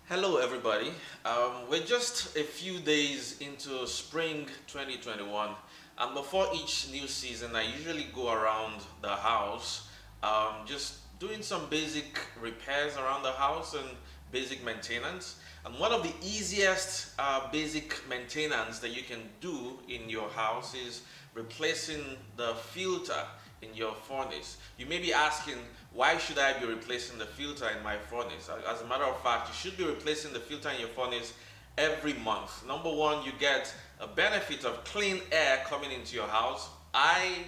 Hello, everybody. We're just a few days into spring 2021, and before each new season, I usually go around the house, just doing some basic repairs around the house and basic maintenance. And one of the easiest basic maintenance that you can do in your house is replacing the filter in your furnace. You may be asking, why should I be replacing the filter in my furnace? As a matter of fact, you should be replacing the filter in your furnace every month. Number one, you get a benefit of clean air coming into your house. I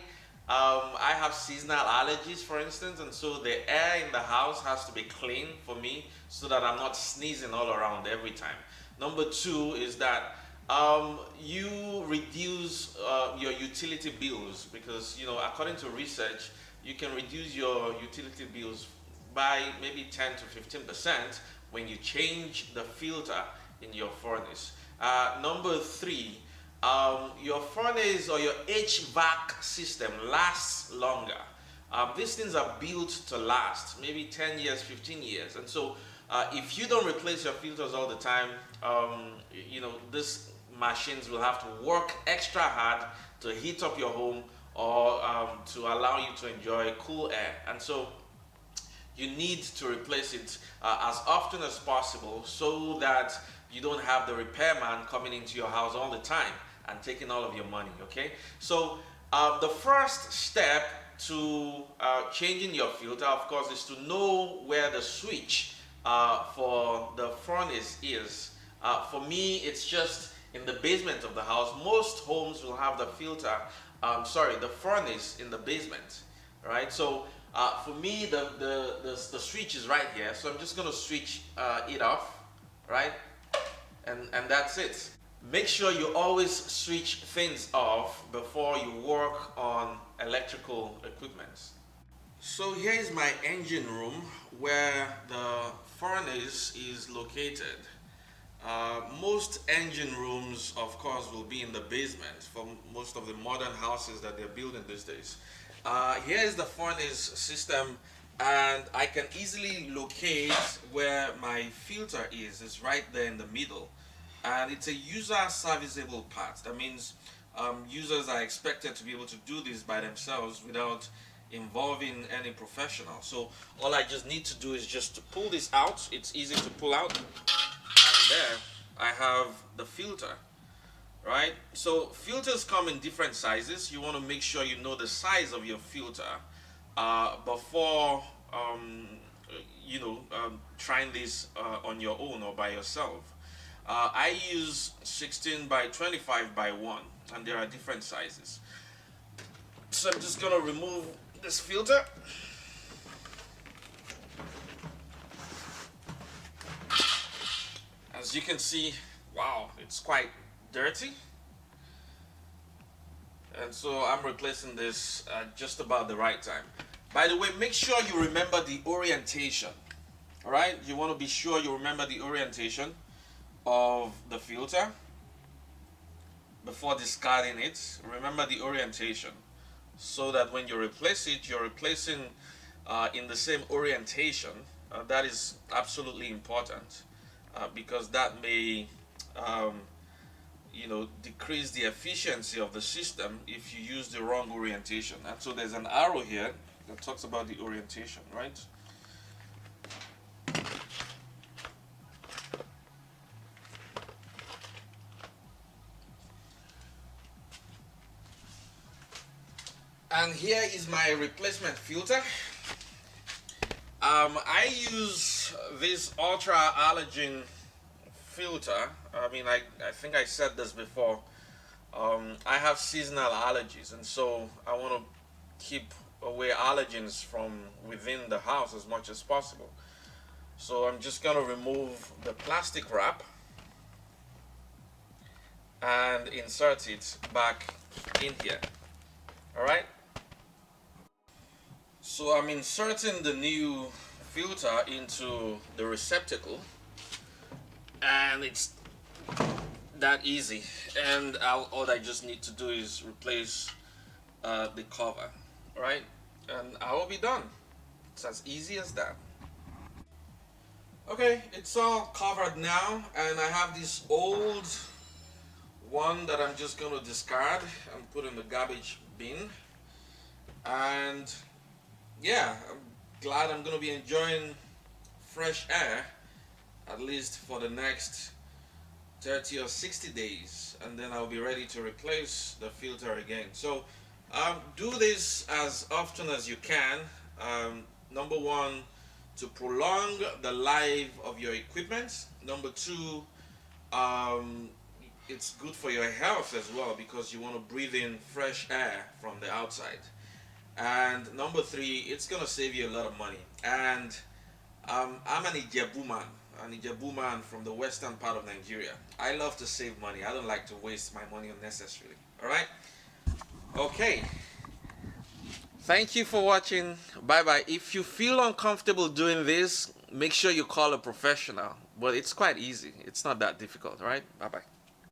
have seasonal allergies, for instance, and so the air in the house has to be clean for me so that I'm not sneezing all around every time. Number two is that you reduce your utility bills because, according to research, you can reduce your utility bills by maybe 10 to 15% when you change the filter in your furnace. Number three, your furnace or your HVAC system lasts longer. These things are built to last, maybe 10 years, 15 years. And so, if you don't replace your filters all the time, these machines will have to work extra hard to heat up your home or to allow you to enjoy cool air. And so, you need to replace it as often as possible so that you don't have the repairman coming into your house all the time and taking all of your money. Okay, so the first step to changing your filter, of course, is to know where the switch for the furnace is. For me, it's just in the basement of the house. Most homes will have the filter, the furnace in the basement, right? So for me, the switch is right here. So I'm just going to switch it off, right? And that's it. Make sure you always switch things off before you work on electrical equipment. So here is my engine room where the furnace is located. Most engine rooms, of course, will be in the basement for most of the modern houses that they're building these days. Here is the furnace system, and I can easily locate where my filter is. It's right there in the middle, and it's a user serviceable part. That means users are expected to be able to do this by themselves without involving any professional. So all I just need to do is just to pull this out. It's easy to pull out, and there I have the filter, right? So filters come in different sizes. You want to make sure you know the size of your filter before trying this on your own or by yourself. I use 16 by 25 by 1, and there are different sizes. So I'm just gonna remove this filter. As you can see, wow, it's quite dirty. And so I'm replacing this at just about the right time. By the way, make sure you remember the orientation. All right, you want to be sure you remember the orientation of the filter before discarding it. Remember the orientation so that when you replace it, you're replacing in the same orientation. That is absolutely important because that may decrease the efficiency of the system if you use the wrong orientation. And so there's an arrow here that talks about the orientation, right? And here is my replacement filter. I use this ultra allergen filter. I think I said this before. I have seasonal allergies, and so I want to keep away allergens from within the house as much as possible. So I'm just going to remove the plastic wrap and insert it back in here. All right. So I'm inserting the new filter into the receptacle, and it's that easy. And all I just need to do is replace the cover, right? And I will be done. It's as easy as that. Okay, it's all covered now, and I have this old one that I'm just going to discard and put in the garbage bin. And yeah, I'm glad I'm going to be enjoying fresh air at least for the next 30 or 60 days, and then I'll be ready to replace the filter again. So do this as often as you can. Number one, to prolong the life of your equipment. Number two, um, it's good for your health as well because you want to breathe in fresh air from the outside. And number three, it's gonna save you a lot of money. And I'm an Ijebu man from the western part of Nigeria. I love to save money. I don't like to waste my money unnecessarily. All right? Okay. Thank you for watching. Bye bye. If you feel uncomfortable doing this, make sure you call a professional. But it's quite easy. It's not that difficult. All right? Bye bye.